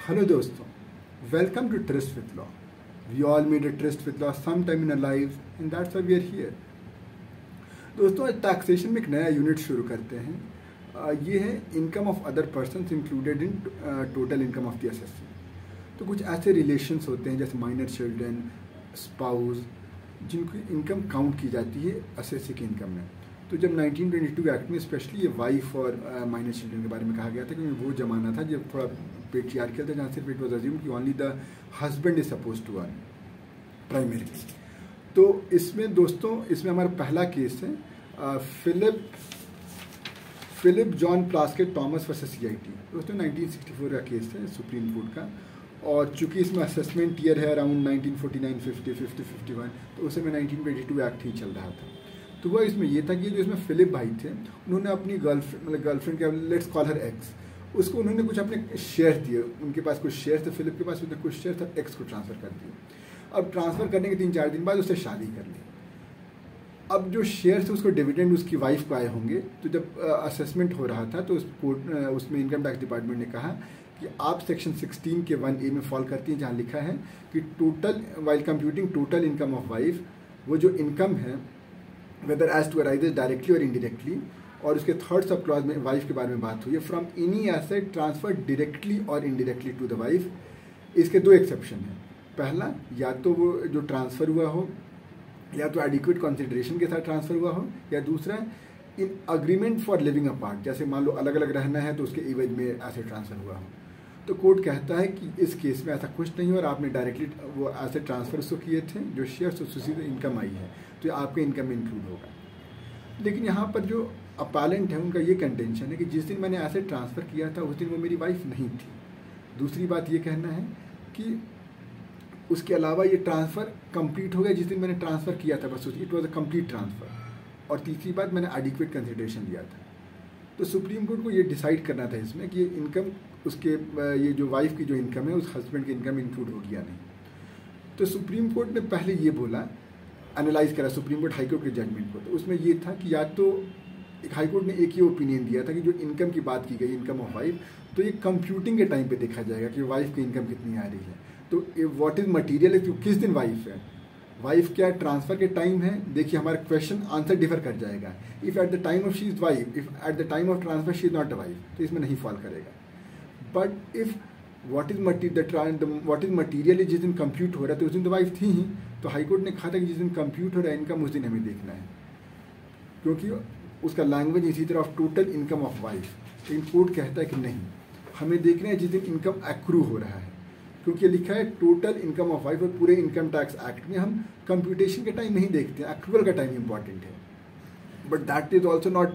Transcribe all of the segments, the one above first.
Hello दोस्तों, welcome to Trust with Law. We all made a trust with law sometime in our lives and that's why we are here. दोस्तों, आज taxation में एक नया unit शुरू करते हैं। ये है income of other persons included in total income of the assessee. तो कुछ ऐसे रिलेशंस होते हैं जैसे माइनर चिल्ड्रन, स्पाउस, जिनकी इनकम काउंट की जाती है एसएससी की इनकम में। तो जब 1922 एक्ट में स्पेशली ये वाइफ और माइनर चिल्ड्रन के बारे में कहा गया था, क्योंकि वो ज़माना था जब थोड़ा पेट्रियार्कल था, जहाँ सिर्फ इट वाज अज्यूम्ड कि only the husband is suppose to earn primarily. तो इसमें दोस्तों, इसमें हमारा पहला केस है Philip John Plasket Thomas versus CIT. दोस्तों 1964 का केस है सुप्रीम कोर्ट का, और चूंकि इसमें असेसमेंट ईयर है अराउंड 1949, 50, 51, तो उस समय 1922 एक्ट ही चल रहा था। तो वह इसमें ये था कि जो इसमें फिलिप भाई थे, उन्होंने अपनी गर्लफ्रेंड के, लेट्स कॉल हर एक्स, उसको उन्होंने कुछ अपने शेयर दिए। उनके पास कुछ शेयर थे, फिलिप के पास उन्होंने कुछ शेयर था, एक्स को ट्रांसफ़र कर दिए। अब ट्रांसफ़र करने के 3-4 दिन बाद उससे शादी कर ली। अब जो शेयर थे उसको डिविडेंड उसकी वाइफ को आए होंगे। तो जब असेसमेंट हो रहा था तो उसमें इनकम टैक्स डिपार्टमेंट ने कहा कि आप सेक्शन 16 के 1A में फॉल करती हैं, जहाँ लिखा है कि total while computing total income of wife, वो जो इनकम है whether as to arises directly और इनडायरेक्टली, और उसके थर्ड सब क्लॉज में वाइफ के बारे में बात हुई है, from any asset transfer directly और इनडायरेक्टली टू द वाइफ। इसके 2 एक्सेप्शन हैं। पहला, या तो वो जो ट्रांसफ़र हुआ हो या तो एडिक्वेट कंसिडरेशन के साथ ट्रांसफ़र हुआ हो, या दूसरा in agreement for living apart, जैसे मान लो अलग अलग रहना है तो उसके एवज में ऐसे ट्रांसफ़र हुआ हो। तो कोर्ट कहता है कि इस केस में ऐसा कुछ नहीं हो और आपने डायरेक्टली वो ऐसे ट्रांसफ़र उसको किए थे, जो शेयर्स उसी से इनकम आई है, तो आपके इनकम में इंक्लूड होगा। लेकिन यहाँ पर जो अपालेंट है उनका ये कंटेंशन है कि जिस दिन मैंने ऐसे ट्रांसफ़र किया था उस दिन वो मेरी वाइफ नहीं थी। दूसरी बात ये कहना है कि उसके अलावा ये ट्रांसफ़र कंप्लीट हो गया जिस दिन मैंने ट्रांसफ़र किया था, बस it was a complete transfer. और तीसरी बात, मैंने एडिक्वेट कंसिडरेशन लिया था। तो सुप्रीम कोर्ट को ये डिसाइड करना था इसमें कि ये इनकम उसके, ये जो वाइफ की जो इनकम है उस हस्बैंड की इनकम इंक्लूड होगी या नहीं। तो सुप्रीम कोर्ट ने पहले ये बोला, एनालाइज करा सुप्रीम कोर्ट हाई कोर्ट के जजमेंट को। तो उसमें ये था कि या तो एक हाई कोर्ट ने एक ही ओपिनियन दिया था कि जो इनकम की बात की गई, इनकम ऑफ वाइफ, तो ये कंप्यूटिंग के टाइम पे देखा जाएगा कि वाइफ की इनकम कितनी आ रही है। तो व्हाट इज मटीरियल, किस दिन वाइफ है, वाइफ क्या ट्रांसफ़र के टाइम है। देखिए हमारा क्वेश्चन आंसर डिफर कर जाएगा। If at the time of she is wife, if at the time of transfer she is not a wife, तो इसमें नहीं फॉल करेगा। But if what is material जिस दिन कंप्यूट हो रहा है तो उस दिन तो वाइफ थी ही। तो हाईकोर्ट ने कहा था कि जिस दिन कंप्यूट हो रहा है इनकम उस दिन हमें देखना है, क्योंकि उसका लैंग्वेज इसी तरह of total income of wife. लेकिन कोर्ट कहता है कि नहीं, हमें देखना है जिस दिन इनकम एक्रू हो रहा है, क्योंकि लिखा है टोटल इनकम ऑफ वाइफ, और पूरे इनकम टैक्स एक्ट में हम कंप्यूटेशन का टाइम नहीं देखते हैं, एक्रूअल का टाइम इंपॉर्टेंट है। But that is also not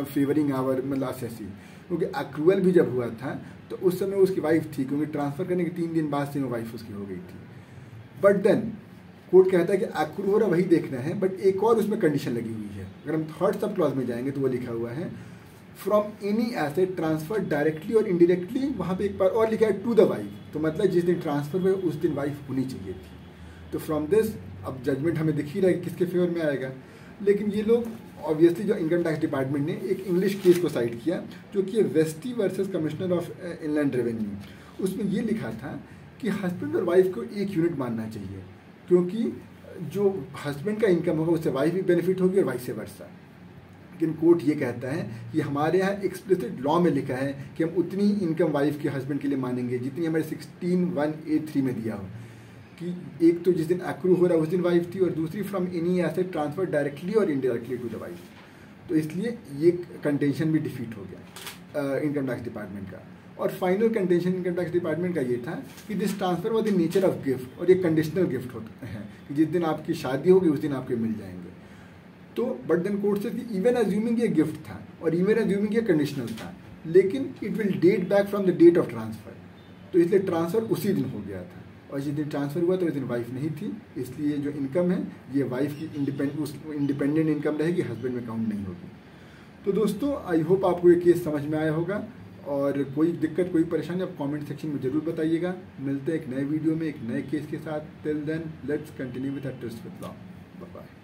favouring our SSC, क्योंकि एक्रूअल भी जब हुआ था तो उस समय उसकी वाइफ थी, क्योंकि ट्रांसफ़र करने के 3 दिन बाद से वो वाइफ उसकी हो गई थी। बट देन कोर्ट कहता है कि एक्रू हो रहा वही देखना है। बट एक और उसमें कंडीशन लगी हुई है, अगर हम थर्ड सब क्लॉज में जाएंगे तो वो लिखा हुआ है from any asset transfer directly और इनडायरेक्टली, वहाँ पे एक बार और लिखा है टू द वाइफ। तो मतलब जिस दिन ट्रांसफ़र हुआ उस दिन वाइफ होनी चाहिए थी। तो फ्रॉम दिस अब जजमेंट हमें दिख ही रहा है कि किसके फेवर में आएगा। लेकिन ये लोग ऑब्वियसली जो इनकम टैक्स डिपार्टमेंट ने एक इंग्लिश केस को साइड किया, जो कि Vestey versus commissioner of inland revenue. उसमें ये लिखा था कि हस्बैंड और वाइफ को एक यूनिट मानना चाहिए, क्योंकि जो हस्बैंड का इनकम होगा उससे वाइफ भी बेनिफिट होगी और वाइस वर्सा। लेकिन कोर्ट ये कहता है कि हमारे यहाँ एक्सप्लिसिट लॉ में लिखा है कि हम उतनी इनकम वाइफ के हस्बैंड के लिए मानेंगे जितनी हमारे 16(1)(a)(3) में दिया हो, कि एक तो जिस दिन एक्रू हो रहा है उस दिन वाइफ थी, और दूसरी from any asset transfer directly और इनडायरेक्टली टू द वाइफ। तो इसलिए ये कंटेंशन भी डिफीट हो गया इनकम टैक्स डिपार्टमेंट का। और final contention income tax department का ये था कि this transfer was the nature of gift, और ये कंडीशनल गिफ्ट होता है कि जिस दिन आपकी शादी होगी उस दिन आपके मिल जाएंगे। तो बट देन कोर्ट से इवन अज्यूमिंग ये गिफ्ट था और इवन अज्यूमिंग ये कंडीशनल था, लेकिन it will date back from the date of transfer. तो इसलिए ट्रांसफर उसी दिन हो गया था, और जिस दिन ट्रांसफर हुआ तो उस दिन वाइफ नहीं थी। इसलिए जो इनकम है ये वाइफ की इंडिपेंडेंट इनकम रहेगी, हस्बैंड में काउंट नहीं होगी। तो दोस्तों आई होप आपको ये केस समझ में आया होगा, और कोई दिक्कत कोई परेशानी आप कमेंट सेक्शन में जरूर बताइएगा। मिलते हैं एक नए वीडियो में एक नए केस के साथ। Till then let's continue with trust with law. Bye bye.